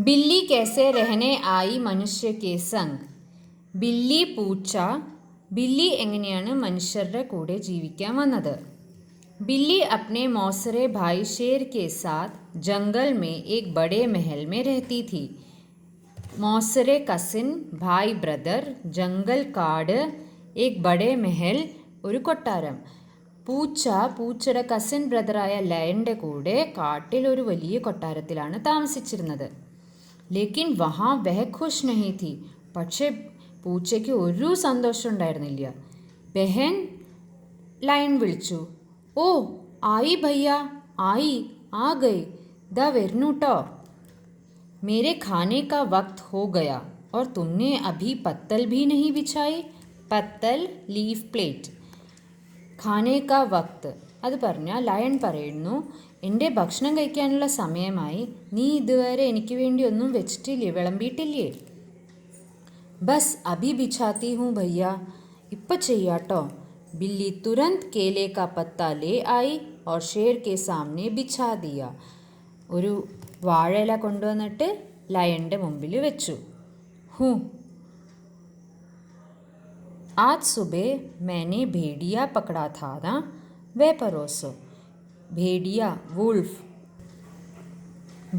बिल्ली कैसे रहने आई मनुष्य के संग. ബില്ലി പൂച്ച ബില്ലി എങ്ങനെയാണ് മനുഷ്യരുടെ കൂടെ ജീവിക്കാൻ വന്നത്. बिल्ली अपने मौसरे भाई शेर के साथ जंगल में एक बड़े महल में रहती थी. मौसरे कसिन भाई ब्रदर जंगल കാട് एक बड़े महल ഒരു കൊട്ടാരം. പൂച്ച പൂച്ചയുടെ കസിൻ ബ്രദറായ ലയൻ്റെ കൂടെ കാട്ടിൽ ഒരു വലിയ കൊട്ടാരത്തിലാണ് താമസിച്ചിരുന്നത്. ലേക്കിൻ വഹാ വഹ ഖുഷ് നഹി ഥി. പക്ഷേ പൂച്ചയ്ക്ക് ഒരു സന്തോഷം ഉണ്ടായിരുന്നില്ല. ബഹൻ ലയൺ വിളിച്ചു. ഓ ആയി ഭയ്യ ആയി ആ ഗയ് ദാ വരുന്നുട്ടോ. मेरे खाने का वक्त हो गया और तुमने अभी पत्तल भी नहीं बिछाई. പത്തൽ ലീഫ് പ്ലേറ്റ്. ഖാനെ കാ വക്ത് അത് പറഞ്ഞാൽ ലയൺ പറയുന്നു, എൻ്റെ ഭക്ഷണം കഴിക്കാനുള്ള സമയമായി, നീ ഇതുവരെ എനിക്ക് വേണ്ടി ഒന്നും വെച്ചിട്ടില്ലേ, വിളമ്പിയിട്ടില്ലേ. ബസ് അഭി ബിഛാത്തി ഹൂँ ഭയ്യ, ഇപ്പം ചെയ്യാട്ടോ. बिल्ली तुरंत केले का पत्ता ले आई और शेर के सामने बिछा दिया. ഒരു വാഴയില കൊണ്ടുവന്നിട്ട് ലയൻ്റെ മുമ്പിൽ വെച്ചു. ഹൂँ आज सुबह मैंने भेड़िया पकड़ा था ना, वह परोसो. भेड़िയ വൂൾഫ്.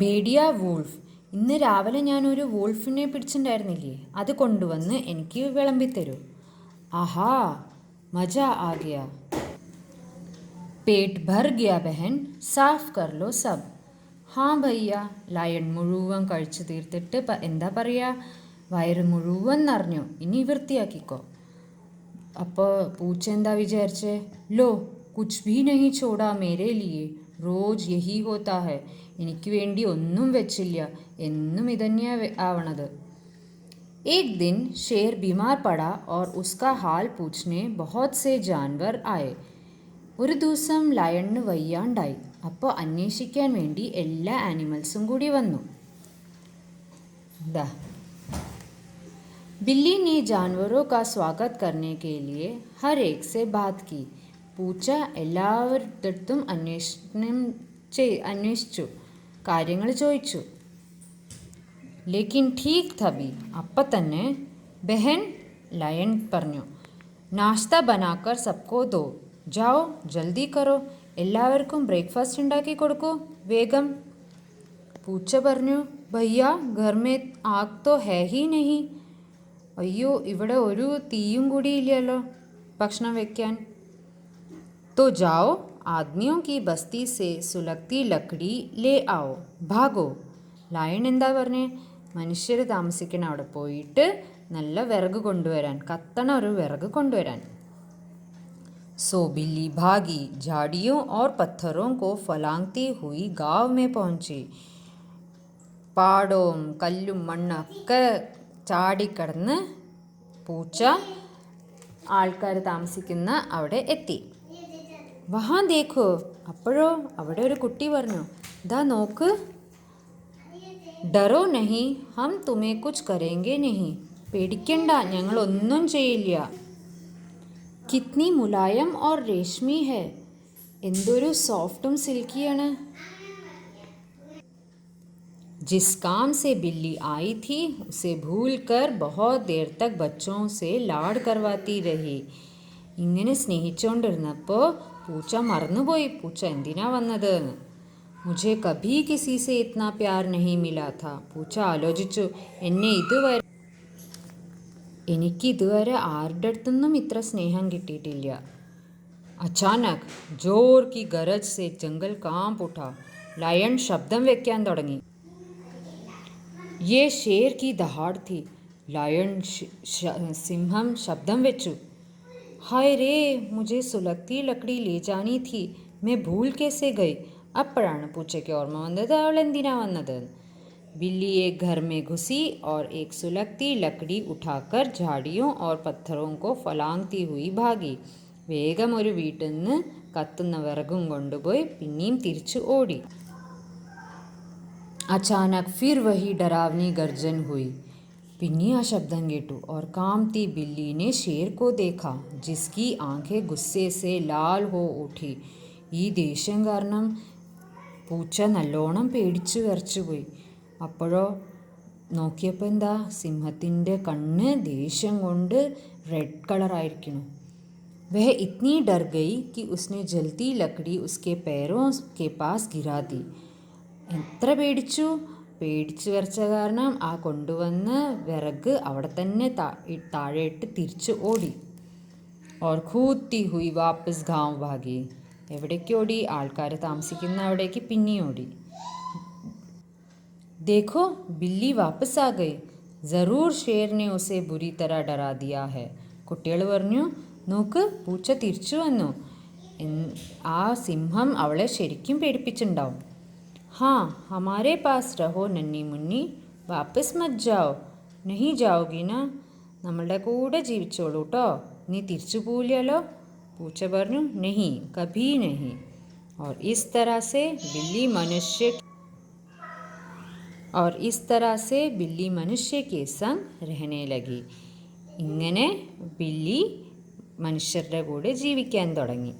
ഭേഡിയ വൂൾഫ്. ഇന്ന് രാവിലെ ഞാനൊരു വൂൾഫിനെ പിടിച്ചിട്ടുണ്ടായിരുന്നില്ലേ, അത് കൊണ്ടുവന്ന് എനിക്ക് വിളമ്പിത്തരൂ. ആഹാ മജ ആ ഗയാ. പേട്ട് ഭർ ഗയാ ബഹൻ, സാഫ് കർ ലോ സബ്. ഹാ ഭയ്യ. ലയൺ മുഴുവൻ കഴിച്ചു തീർത്തിട്ട് എന്താ പറയുക, വയറ് മുഴുവൻ നിറഞ്ഞു, ഇനി വൃത്തിയാക്കിക്കോ. അപ്പോൾ പൂച്ച എന്താ വിചാരിച്ചേ, ലോ കുച്ച് ഭീ നഹി ചോടാ മേരെ ലിയേ, റോജ് യഹി ഹോത്താ ഹൈ. എനിക്ക് വേണ്ടി ഒന്നും വെച്ചില്ല, എന്നും ഇതന്നെയാണ് ആവണത്. एक दिन शेर बीमार पड़ा और उसका हाल पूछने बहुत से जानवर आए. ഒരു ദിവസം ലയണിന് വയ്യാണ്ടായി. അപ്പോൾ അന്വേഷിക്കാൻ വേണ്ടി എല്ലാ ആനിമൽസും കൂടി വന്നു. बिल्ली ने जानवरों का स्वागत करने के लिए हर एक से बात की. പൂച്ച എല്ലാവരുടെ അന്വേഷിച്ചു, കാര്യങ്ങൾ ചോദിച്ചു. ലേക്കിൻ ഠീക് തബി, അപ്പം തന്നെ ബഹൻ ലയൺ പറഞ്ഞു, നാശ്ത ബനാക്കർ സബ്കോ ദോ, ജാओ ജൽദി കറോ, എല്ലാവർക്കും ബ്രേക്ക്ഫാസ്റ്റ് ഉണ്ടാക്കി കൊടുക്കൂ, വേഗം. പൂച്ച പറഞ്ഞു, ഭയ്യ ഘർ മേ ആഗ് തോ ഹൈ ഹി നഹി. അയ്യോ ഇവിടെ ഒരു തീയും കൂടി ഇല്ലല്ലോ ഭക്ഷണം വെക്കാൻ. तो जाओ आदमियों की बस्ती से सुलगती लकड़ी ले आओ, भागो. ലയൺ എന്താ പറഞ്ഞേ, മനുഷ്യർ താമസിക്കണ അവിടെ പോയിട്ട് നല്ല വിറക് കൊണ്ടുവരാൻ, കത്തണ ഒരു വിറക് കൊണ്ടുവരാൻ. सो बिल्ली भागी, झाड़ियों और पत्थरों को फलांगती हुई गांव में पहुंची. പാടവും കല്ലും മണ്ണൊക്കെ ചാടിക്കടന്ന് പൂച്ച ആൾക്കാർ താമസിക്കുന്ന അവിടെ എത്തി. വഹാ ദേഖോ, അപ്പോഴോ അവിടെ ഒരു കുട്ടി പറഞ്ഞു, ദാ നോക്ക്. ഡറോ നഹി ഹം തുമേ കുച്ച് കരേംഗെ നഹി, പേടിക്കണ്ട ഞങ്ങളൊന്നും ചെയ്യില്ല. കിത്നി മുലായം ഓർ രേഷ്മി ഹെ, എന്തൊരു സോഫ്റ്റും സിൽക്കിയാണ്. जिस काम से बिल्ली आई थी उसे भूलकर बहुत देर तक बच्चों से लाड करवाती रही. ഇങ്ങനെ സ്നേഹിച്ചുകൊണ്ടിരുന്നപ്പോൾ പൂച്ച മറന്നുപോയി പൂച്ച എന്തിനാ വന്നത് എന്ന്. മുझे कभी किसी से इतना प्यार नहीं मिला था. പൂച്ച ആലോചിച്ചു, എനിക്ക് ഇതുവരെ ആരുടെ അടുത്തുനിന്നും ഇത്ര സ്നേഹം കിട്ടിയിട്ടില്ല. അച്ചാനക് ജോർ കി ഗരജ് സെ ജംഗൽ കാംപ് ഉഠാ. ലയൺ ശബ്ദം വെക്കാൻ തുടങ്ങി. ये शेर की दहाड़ थी. ലയൺ സിംഹം ശബ്ദം വെച്ചു. हाय रे, मुझे सुलगती लकड़ी ले जानी थी, मैं भूल कैसे गई. അപ്പോഴാണ് പൂച്ചയ്ക്ക് ഓർമ്മ വന്നത് അവൾ എന്തിനാ വന്നത്. बिल्ली एक घर में घुसी और एक सुलगती लकड़ी उठाकर झाड़ियों और पत्थरों को फलांगती हुई भागी. വേഗം ഒരു വീട്ടിൽ നിന്ന് കത്തുന്ന വിറകും കൊണ്ടുപോയി പിന്നെയും തിരിച്ചു ഓടി. अचानक फिर वही डरावनी गर्जन हुई. पिन्नी आ शब्दം കേട്ടു. और कामती बिल्ली ने शेर को देखा जिसकी आंखें गुस्से से लाल हो उठी. ഈ ദേഷ്യം കാരണം പൂച്ച നല്ലോണം പേടിച്ചു വിറച്ചുപോയി. അപ്പോഴോ നോക്കിയപ്പോൾ എന്താ, സിംഹത്തിൻ്റെ കണ്ണ് ദേഷ്യം കൊണ്ട് റെഡ് കളറായിരിക്കണം. वह इतनी डर गई कि उसने जलती लकड़ी उसके पैरों के पास गिरा दी. എത്ര പേടിച്ചു വരച്ച കാരണം ആ കൊണ്ടുവന്ന വിറക് അവിടെ തന്നെ താഴെയിട്ട് തിരിച്ചു ഓടി. और खूदती हुई वापस गांव भागी. എവിടേക്ക് ഓടി? ആൾക്കാർ താമസിക്കുന്ന അവിടേക്ക് പിന്നെ ഓടി. देखो बिल्ली वापस आ गई. जरूर शेर ने उसे बुरी तरह डरा दिया है. കുട്ടികൾ പറഞ്ഞു, നോക്ക് പൂച്ച തിരിച്ചു വന്നു. ആ സിംഹം അവളെ ശരിക്കും പേടിപ്പിച്ചിട്ടുണ്ടാവും. हाँ हमारे पास रहो नन्ही मुन्नी, वापस मत जाओ. नहीं जाओगी ना? നമ്മളുടെ കൂടെ ജീവിച്ചോളൂ കേട്ടോ, നീ തിരിച്ചു പോവില്ലല്ലോ. പൂച്ച പറഞ്ഞു, नहीं कभी नहीं. और इस तरह से बिल्ली मनुष्य के संग रहने लगी. ഇങ്ങനെ ബില്ലി മനുഷ്യരുടെ കൂടെ ജീവിക്കാൻ തുടങ്ങി.